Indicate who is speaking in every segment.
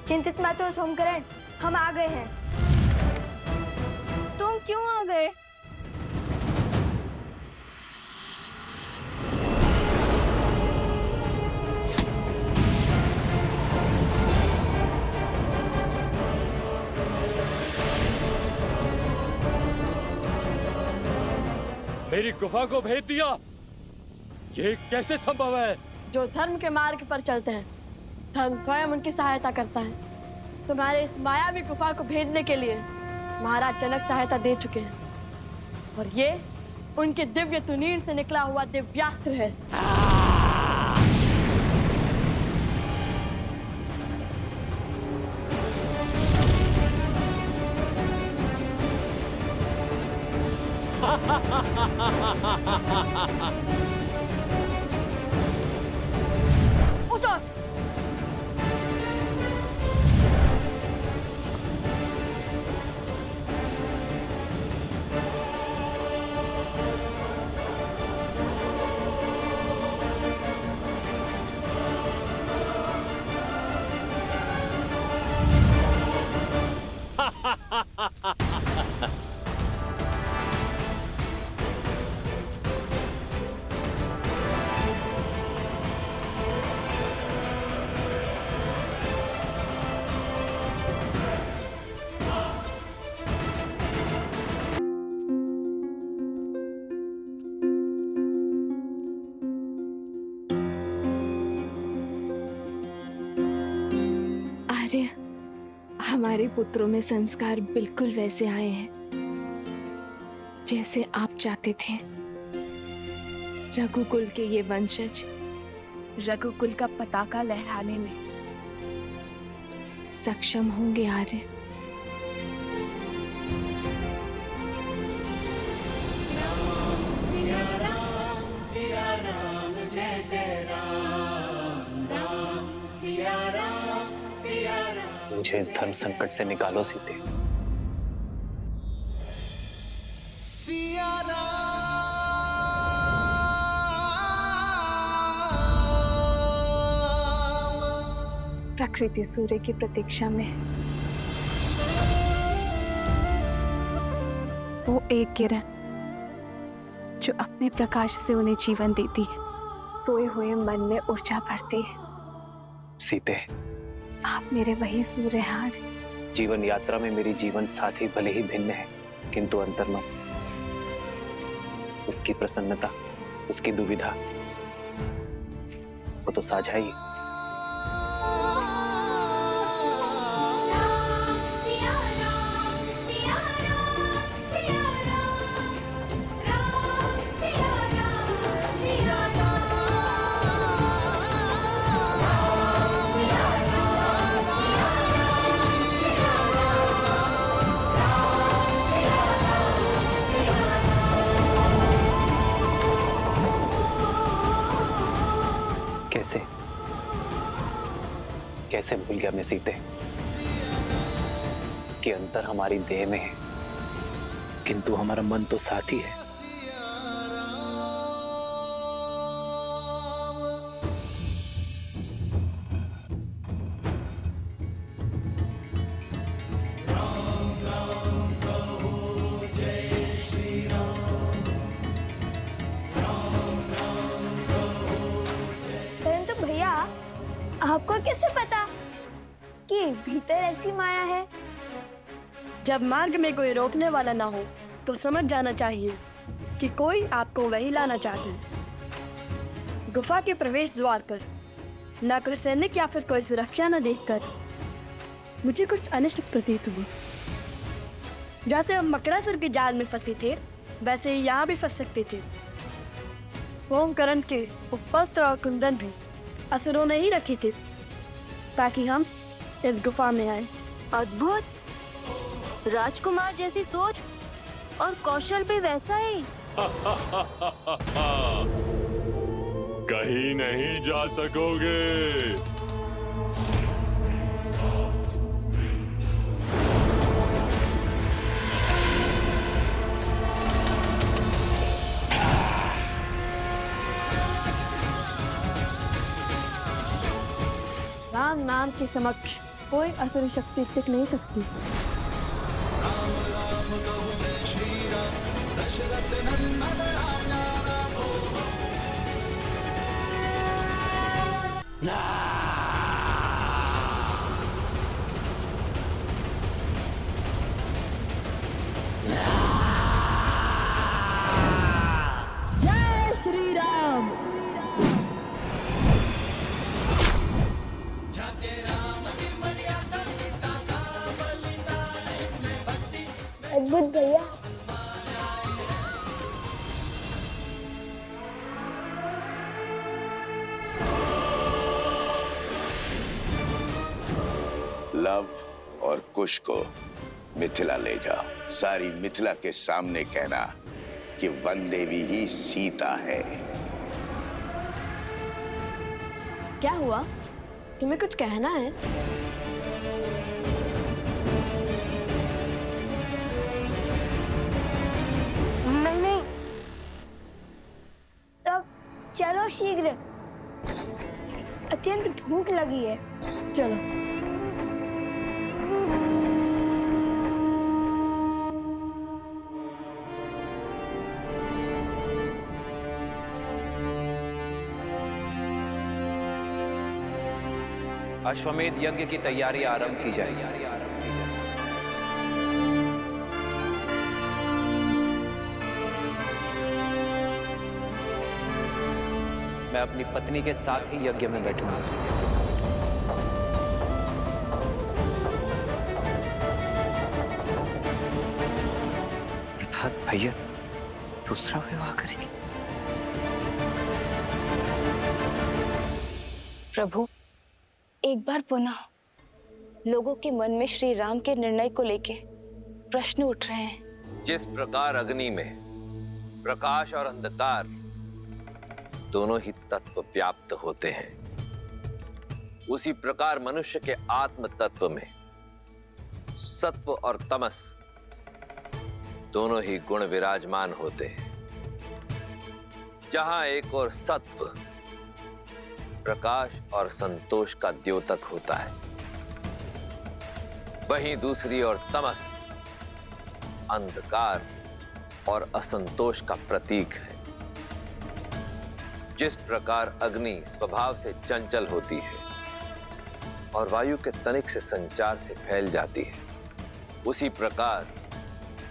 Speaker 1: चिंतित मत हो सोमकरण, हम आ गए हैं।
Speaker 2: तुम क्यों आ गए?
Speaker 3: मेरी गुफा को भेद दिया, ये कैसे संभव है?
Speaker 2: जो धर्म के मार्ग पर चलते हैं, धर्म स्वयं उनकी सहायता करता है। तुम्हारे इस मायावी गुफा को भेदने के लिए महाराज जनक सहायता दे चुके हैं, और ये उनके दिव्य तुनीर से निकला हुआ दिव्यास्त्र है। उठो!
Speaker 4: हमारे पुत्रों में संस्कार बिल्कुल वैसे आए हैं जैसे आप चाहते थे। रघुकुल के ये वंशज
Speaker 1: रघुकुल का पताका लहराने में
Speaker 4: सक्षम होंगे आर्य।
Speaker 5: सिया राम जय जय राम, राम सिया राम सिया राम।
Speaker 6: मुझे इस धर्म संकट से निकालो सीते।
Speaker 5: सिया राम।
Speaker 4: प्रकृति सूर्य की प्रतीक्षा में है। वो एक किरण जो अपने प्रकाश से उन्हें जीवन देती है, सोए हुए मन में ऊर्जा भरती है।
Speaker 6: सीते,
Speaker 4: आप मेरे वही सूर्य हैं।
Speaker 6: जीवन यात्रा में मेरी जीवन साथी भले ही भिन्न है, किंतु अंतर्मन, उसकी प्रसन्नता, उसकी दुविधा, वो तो साझा ही। कैसे कैसे भूल गया मैं सीते कि अंतर हमारी देह में है, किंतु हमारा मन तो साथ ही है।
Speaker 1: आपको कैसे पता कि भीतर ऐसी माया है?
Speaker 2: जब मार्ग में कोई रोकने वाला ना हो तो समझ जाना चाहिए कि कोई आपको वही लाना चाहते हैं। गुफा के प्रवेश द्वार पर ना कोई सैनिक या फिर कोई सुरक्षा न देखकर मुझे कुछ अनिष्ट प्रतीत हुआ। जैसे हम मकरासुर के जाल में फंसे थे, वैसे ही यहाँ भी फंस सकते थे। ओमकरण के उपवस्त्र और कुंदन भी असुरों ने ही रखे थे ताकि हम इस गुफा में आए।
Speaker 7: अद्भुत, राजकुमार जैसी सोच और कौशल भी वैसा ही।
Speaker 3: कहीं नहीं जा सकोगे।
Speaker 2: राम नाम के समक्ष कोई असुरी शक्ति टिक नहीं सकती। जय श्री राम।
Speaker 1: अद्भुत भैया।
Speaker 8: लव और कुश को मिथिला ले जाओ। सारी मिथिला के सामने कहना कि वन देवी ही सीता है।
Speaker 2: क्या हुआ? तुम्हें कुछ कहना है?
Speaker 7: नहीं नहीं,
Speaker 1: तब चलो शीघ्र, अत्यंत भूख लगी है।
Speaker 2: चलो।
Speaker 6: अश्वमेध यज्ञ की तैयारी आरंभ की जाएगी। मैं अपनी पत्नी के साथ ही यज्ञ में बैठूंगा।
Speaker 9: अर्थात भैया दूसरा विवाह करेंगे।
Speaker 4: प्रभु, एक बार पुनः लोगों के मन में श्री राम के निर्णय को लेके प्रश्न उठ रहे हैं।
Speaker 10: जिस प्रकार अग्नि में प्रकाश और अंधकार दोनों ही तत्व व्याप्त होते हैं, उसी प्रकार मनुष्य के आत्म तत्व में सत्व और तमस दोनों ही गुण विराजमान होते हैं। जहां एक और सत्व प्रकाश और संतोष का द्योतक होता है, वहीं दूसरी ओर तमस अंधकार और असंतोष का प्रतीक है। जिस प्रकार अग्नि स्वभाव से चंचल होती है और वायु के तनिक से संचार से फैल जाती है, उसी प्रकार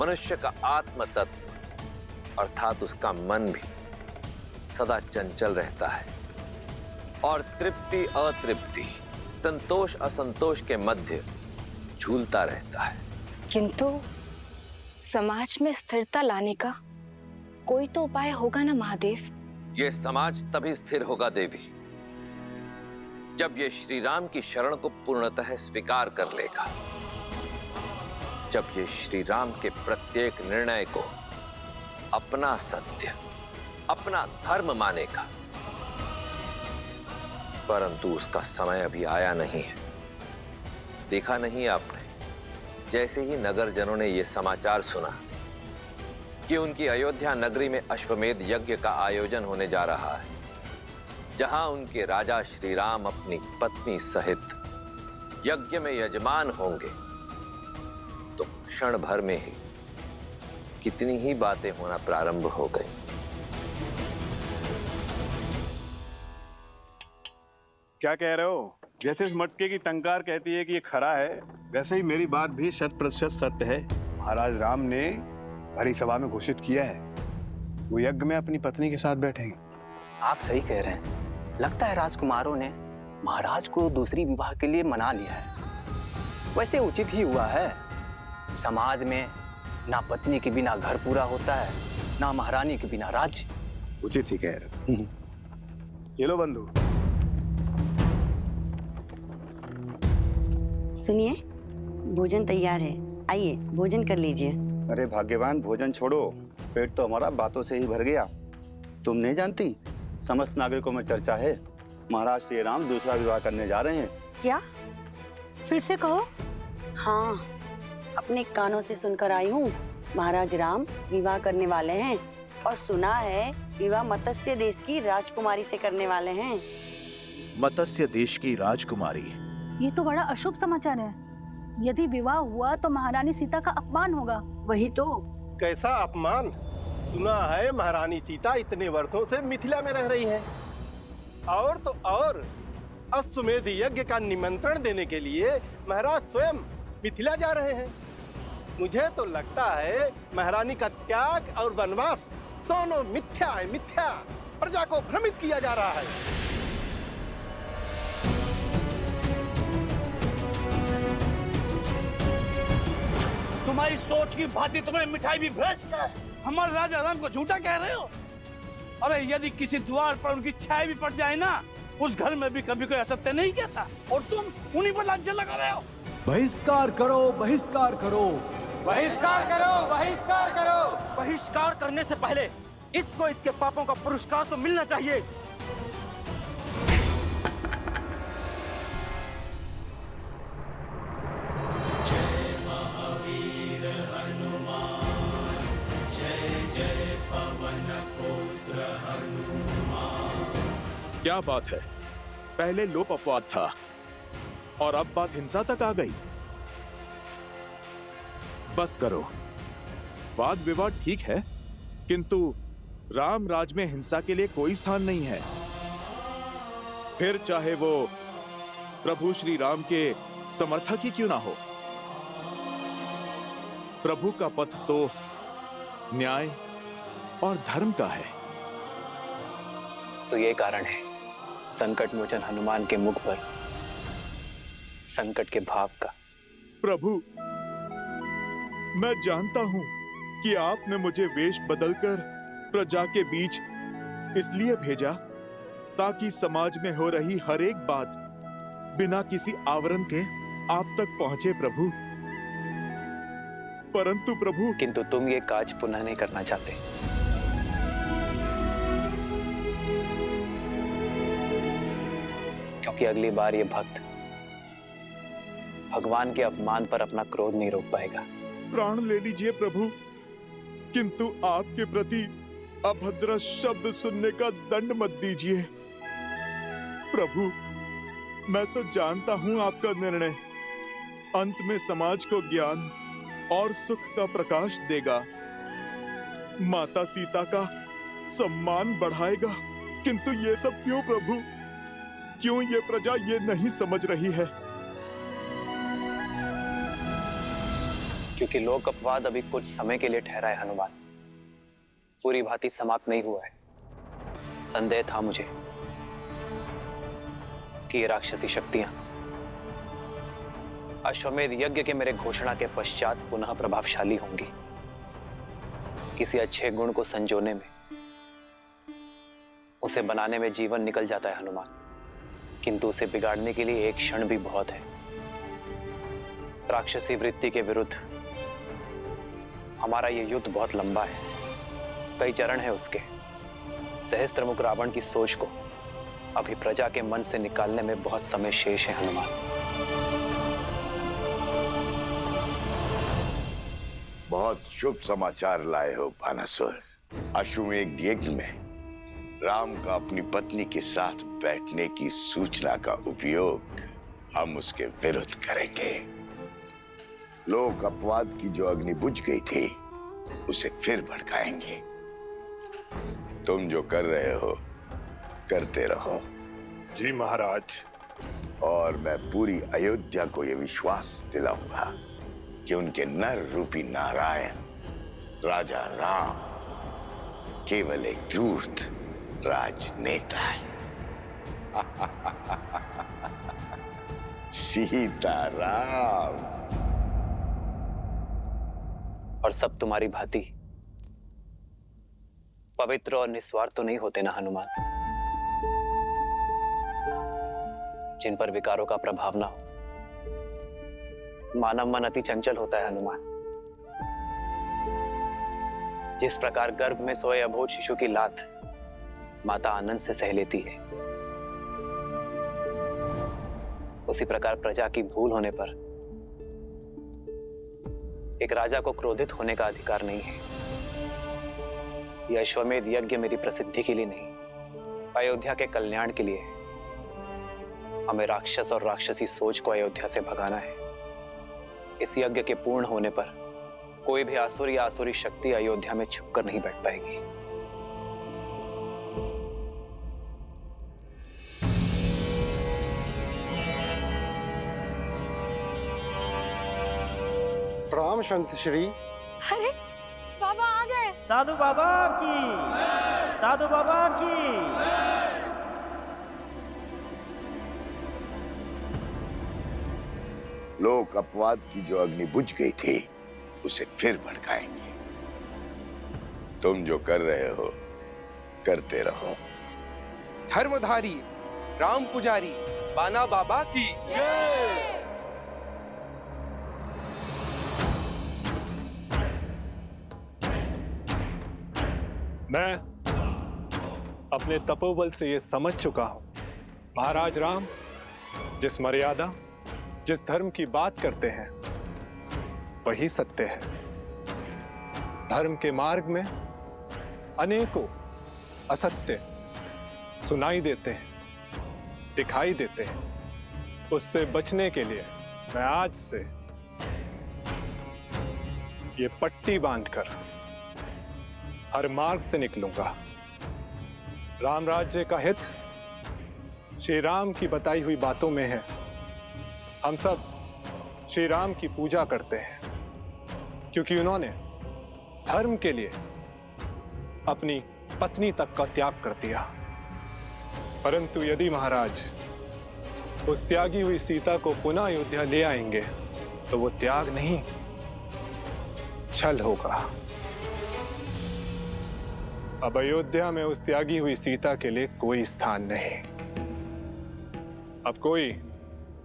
Speaker 10: मनुष्य का आत्म तत्व अर्थात उसका मन भी सदा चंचल रहता है और तृप्ति अतृप्ति, संतोष असंतोष के मध्य झूलता रहता है।
Speaker 4: किंतु समाज में स्थिरता लाने का कोई तो उपाय होगा ना महादेव?
Speaker 10: यह समाज तभी स्थिर होगा देवी, जब ये श्री राम की शरण को पूर्णतः स्वीकार कर लेगा, जब ये श्री राम के प्रत्येक निर्णय को अपना सत्य, अपना धर्म मानेगा। परंतु उसका समय अभी आया नहीं है। देखा नहीं आपने, जैसे ही नगर जनों ने यह समाचार सुना कि उनकी अयोध्या नगरी में अश्वमेध यज्ञ का आयोजन होने जा रहा है, जहां उनके राजा श्री राम अपनी पत्नी सहित यज्ञ में यजमान होंगे, तो क्षण भर में ही कितनी ही बातें होना प्रारंभ हो गई।
Speaker 11: क्या कह रहे हो? जैसे इस मटके की टंकार कहती है कि ये खरा है, वैसे ही मेरी बात भी 100% सत्य है। महाराज राम ने भरी सभा में घोषित किया है वो यज्ञ में अपनी पत्नी के साथ बैठेंगे।
Speaker 9: आप सही कह रहे हैं। लगता है राजकुमारों ने महाराज को दूसरी विवाह के लिए मना लिया है। वैसे उचित ही हुआ है। समाज में ना पत्नी के बिना घर पूरा होता है, ना महारानी के बिना राज्य।
Speaker 11: उचित ही कह रहे। ये लो बंधु।
Speaker 12: सुनिए, भोजन तैयार है, आइए भोजन कर लीजिए।
Speaker 13: अरे भाग्यवान, भोजन छोड़ो, पेट तो हमारा बातों से ही भर गया। तुम नहीं जानती, समस्त नागरिकों में चर्चा है महाराज श्री राम दूसरा विवाह करने जा रहे हैं।
Speaker 12: क्या?
Speaker 7: फिर से कहो।
Speaker 12: हाँ, अपने कानों से सुनकर आई हूँ। महाराज राम विवाह करने वाले हैं और सुना है विवाह मत्स्य देश की राजकुमारी से करने वाले हैं।
Speaker 14: मत्स्य देश की राजकुमारी ये तो बड़ा अशुभ समाचार है। यदि विवाह हुआ तो महारानी सीता का अपमान होगा।
Speaker 12: वही तो।
Speaker 15: कैसा अपमान? सुना है महारानी सीता इतने वर्षों से मिथिला में रह रही हैं। और तो और अश्वमेध यज्ञ का निमंत्रण देने के लिए महाराज स्वयं मिथिला जा रहे हैं। मुझे तो लगता है महारानी का त्याग और वनवास दोनों मिथ्या है, मिथ्या। प्रजा को भ्रमित किया जा रहा है।
Speaker 16: तुम्हारी सोच की भांति तुम्हें मिठाई भी भ्रष्ट है। हमारे राजा राम को झूठा कह रहे हो? अरे यदि किसी द्वार पर उनकी छाया भी पड़ जाए ना, उस घर में भी कभी कोई असत्य नहीं कहता, और तुम उन्हीं पर लांछन लगा रहे हो।
Speaker 17: बहिष्कार करो, बहिष्कार करो,
Speaker 16: बहिष्कार करो, बहिष्कार करो। बहिष्कार करने से पहले इसको इसके पापों का पुरस्कार तो मिलना चाहिए।
Speaker 5: जय महावीर हनुमान, जय जय पवन पुत्र हनुमान।
Speaker 3: क्या बात है? पहले लोप अपवाद था और अब बात हिंसा तक आ गई। बस करो। वाद विवाद ठीक है, किंतु राम राज में हिंसा के लिए कोई स्थान नहीं है। फिर चाहे वो प्रभु श्री राम के समर्थक ही क्यों ना हो। प्रभु का पथ तो न्याय और धर्म का है।
Speaker 9: तो ये कारण है संकट मोचन हनुमान के मुख पर संकट के भाव का।
Speaker 3: प्रभु, मैं जानता हूं कि आपने मुझे वेश बदलकर प्रजा के बीच इसलिए भेजा ताकि समाज में हो रही हर एक बात बिना किसी आवरण के आप तक पहुंचे प्रभु। परंतु प्रभु,
Speaker 9: किंतु तुम ये काज पुनः नहीं करना चाहते। क्योंकि अगली बार ये भक्त भगवान के अपमान पर अपना क्रोध नहीं रोक पाएगा।
Speaker 3: प्राण ले लीजिए प्रभु, किंतु आपके प्रति अभद्र शब्द सुनने का दंड मत दीजिए। प्रभु, मैं तो जानता हूं आपका निर्णय अंत में समाज को ज्ञान और सुख का प्रकाश देगा, माता सीता का सम्मान बढ़ाएगा। किंतु ये सब क्यों प्रभु? क्यों ये प्रजा ये नहीं समझ रही है?
Speaker 9: क्योंकि लोक अपवाद अभी कुछ समय के लिए ठहरा है हनुमान, पूरी भांति समाप्त नहीं हुआ है। संदेह था मुझे कि ये राक्षसी शक्तियां अश्वमेध यज्ञ के मेरे घोषणा के पश्चात पुनः प्रभावशाली होंगी। किसी अच्छे गुण को संजोने में, उसे बनाने में जीवन निकल जाता है हनुमान, किंतु उसे बिगाड़ने के लिए एक क्षण भी बहुत है। राक्षसी वृत्ति के विरुद्ध हमारा ये युद्ध बहुत लंबा है, कई चरण है उसके। सहस्त्रमुख रावण की सोच को अभी प्रजा के मन से निकालने में बहुत समय शेष है हनुमान।
Speaker 8: बहुत शुभ समाचार लाए हो भानासुर। अश्वमेध यज्ञ में राम का अपनी पत्नी के साथ बैठने की सूचना का उपयोग हम उसके विरुद्ध करेंगे। लोक अपवाद की जो अग्नि बुझ गई थी उसे फिर भड़काएंगे। तुम जो कर रहे हो करते रहो।
Speaker 11: जी महाराज।
Speaker 8: और मैं पूरी अयोध्या को यह विश्वास दिलाऊंगा कि उनके नर रूपी नारायण राजा राम केवल एक धूर्त राजनेता है। सीताराम।
Speaker 9: और सब तुम्हारी भांति पवित्र और निस्वार्थ तो नहीं होते ना हनुमान, जिन पर विकारों का प्रभाव ना हो। मानव मन अति चंचल होता है हनुमान। जिस प्रकार गर्भ में सोए अबोध शिशु की लात माता आनंद से सह लेती है, उसी प्रकार प्रजा की भूल होने पर एक राजा को क्रोधित होने का अधिकार नहीं है। यह अश्वमेध यज्ञ मेरी प्रसिद्धि के लिए नहीं, अयोध्या के कल्याण के लिए है। हमें राक्षस और राक्षसी सोच को अयोध्या से भगाना है। इस यज्ञ के पूर्ण होने पर कोई भी आसुर या आसुरी शक्ति अयोध्या में छुपकर नहीं बैठ पाएगी।
Speaker 15: प्रणाम संत श्री।
Speaker 1: अरे बाबा आ गए।
Speaker 18: साधु बाबा की, साधु बाबा की।
Speaker 8: लोग अपवाद की जो अग्नि बुझ गई थी उसे फिर भड़काएंगे। तुम जो कर रहे हो करते रहो।
Speaker 19: धर्मधारी राम पुजारी बाना बाबा की जय।
Speaker 20: मैं अपने तपोबल से ये समझ चुका हूं, महाराज राम जिस मर्यादा, जिस धर्म की बात करते हैं वही सत्य है। धर्म के मार्ग में अनेकों असत्य सुनाई देते हैं, दिखाई देते हैं। उससे बचने के लिए मैं आज से ये पट्टी बांधकर हर मार्ग से निकलूंगा। राम राज्य का हित श्री राम की बताई हुई बातों में है। हम सब श्री राम की पूजा करते हैं क्योंकि उन्होंने धर्म के लिए अपनी पत्नी तक का त्याग कर दिया। परंतु यदि महाराज उस त्यागी हुई सीता को पुनः अयोध्या ले आएंगे तो वो त्याग नहीं, छल होगा। अब अयोध्या में उस त्यागी हुई सीता के लिए कोई स्थान नहीं। अब कोई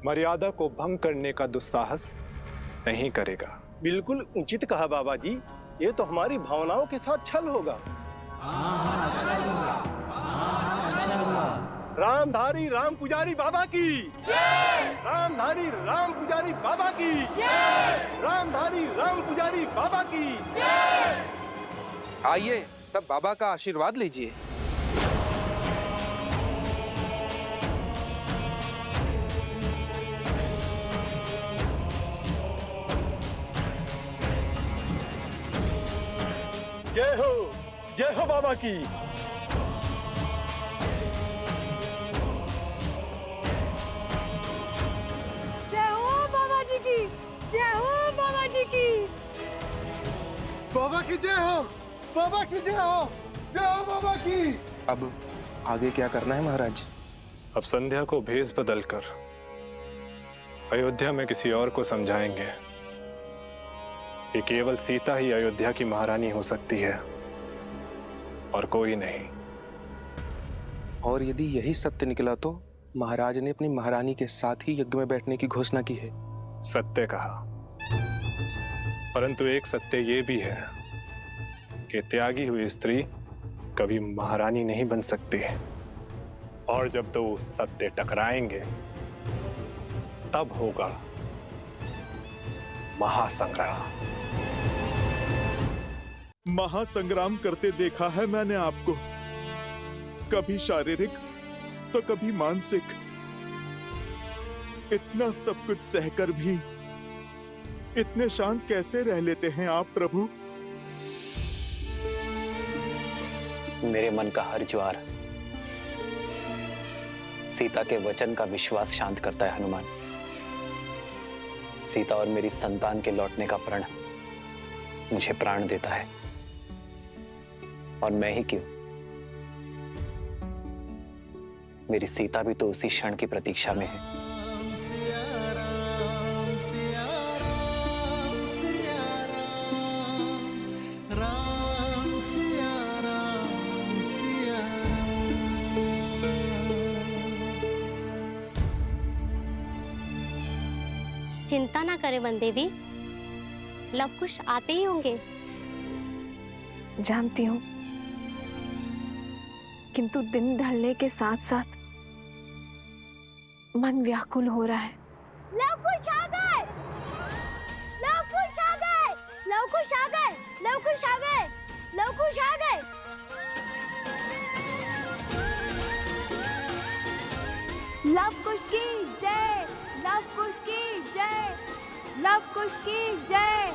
Speaker 20: मर्यादा को भंग करने का दुस्साहस नहीं करेगा।
Speaker 15: बिल्कुल उचित कहा बाबा जी। ये तो हमारी भावनाओं के साथ छल होगा। रामधारी राम पुजारी बाबा की जय। रामधारी राम पुजारी बाबा की जय। रामधारी राम पुजारी बाबा की जय।
Speaker 19: आइए सब बाबा का आशीर्वाद लीजिए।
Speaker 15: जय हो बाबा की।
Speaker 1: जय हो बाबा जी की, जय हो बाबा जी की।
Speaker 15: बाबा की जय हो, बाबा की जय हो, जय हो बाबा की।
Speaker 19: अब आगे क्या करना है महाराज?
Speaker 20: अब संध्या को भेष बदलकर अयोध्या में किसी और को समझाएंगे कि केवल सीता ही अयोध्या की महारानी हो सकती है और कोई नहीं।
Speaker 19: और यदि यही सत्य निकला तो महाराज ने अपनी महारानी के साथ ही यज्ञ में बैठने की घोषणा की है।
Speaker 20: सत्य कहा, परंतु एक सत्य ये भी है कि त्यागी हुई स्त्री कभी महारानी नहीं बन सकती। और जब दो सत्य टकराएंगे तब होगा महासंग्राम।
Speaker 3: महासंग्राम करते देखा है मैंने आपको, कभी शारीरिक तो कभी मानसिक। इतना सब कुछ सहकर भी इतने शांत कैसे रह लेते हैं आप प्रभु?
Speaker 9: मेरे मन का हर ज्वार सीता के वचन का विश्वास शांत करता है हनुमान। सीता और मेरी संतान के लौटने का प्रण मुझे प्राण देता है। और मैं ही क्यों, मेरी सीता भी तो उसी क्षण की प्रतीक्षा में है।
Speaker 21: चिंता ना करें वन देवी, लवकुश आते ही होंगे।
Speaker 22: जानती हूँ, किंतु दिन ढलने के साथ साथ मन व्याकुल हो रहा है।
Speaker 1: लवकुश आ गए, लवकुश आ गए, लवकुश आ गए, लवकुश आ गए, लवकुश आ गए। लवकुश की कुश की जय,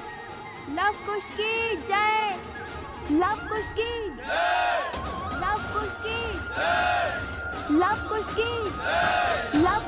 Speaker 1: लव कुश की जय, लव कुश की, लव कुश की, लव कुश की, लव